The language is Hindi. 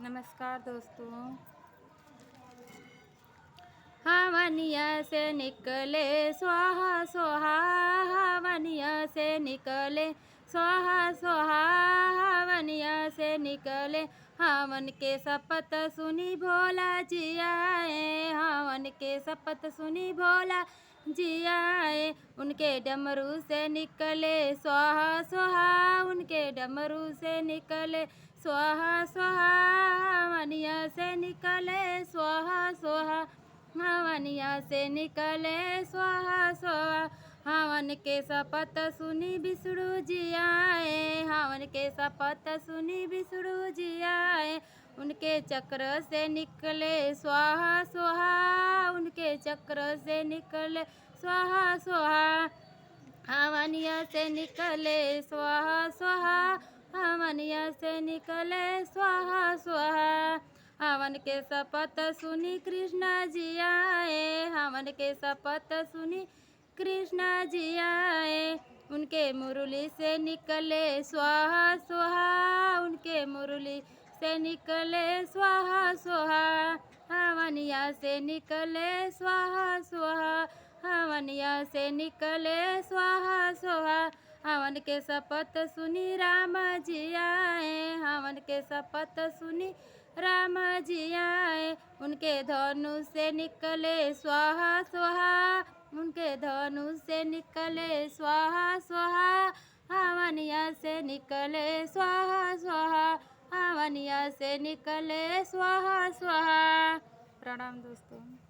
नमस्कार दोस्तों। हवनिया से निकले स्वाहा स्वाहा, हवनिया से निकले स्वाहा स्वाहा, हवनिया से निकले। हवन के शपथ सुनी भोला जी आए, हवन के शपथ सुनी भोला जी आए। उनके डमरू से निकले स्वाहा स्वाहा, उनके डमरू से निकले स्वाहा स्वाहा, हवनिया से निकले स्वाहा स्वाहा, हवनिया से निकले स्वाहा स्वाहा। हवन के शपथ सुनी विष्णु जी आए, हवन के शपथ सुनी विष्णु जी आए। उनके चक्र से निकले स्वाहा स्वाहा, उनके चक्र से निकले स्वाहा स्वाहा, हवनिया से निकले स्वाहा स्वाहा, हवनिया से निकले स्वाहा स्वाहा। हवन के शपथ सुनी कृष्ण जी आए, हवन के शपथ सुनी कृष्ण जी आए। उनके मुरली से निकले स्वाहा स्वाहा, उनके मुरली से निकले स्वाहा स्वाहा, हवनिया से निकले स्वाहा स्वाहा, हवनिया से निकले स्वाहा स्वाहा। हवन के शपथ सुनी राम जी आए, हवन के शपथ सुनी राम जी आए। उनके धनुष से निकले स्वाहा स्वाहा, उनके धनुष से निकले स्वाहा स्वाहा, हवनिया से निकले स्वाहा स्वाहा, हवनिया से निकले स्वाहा स्वाहा। प्रणाम दोस्तों।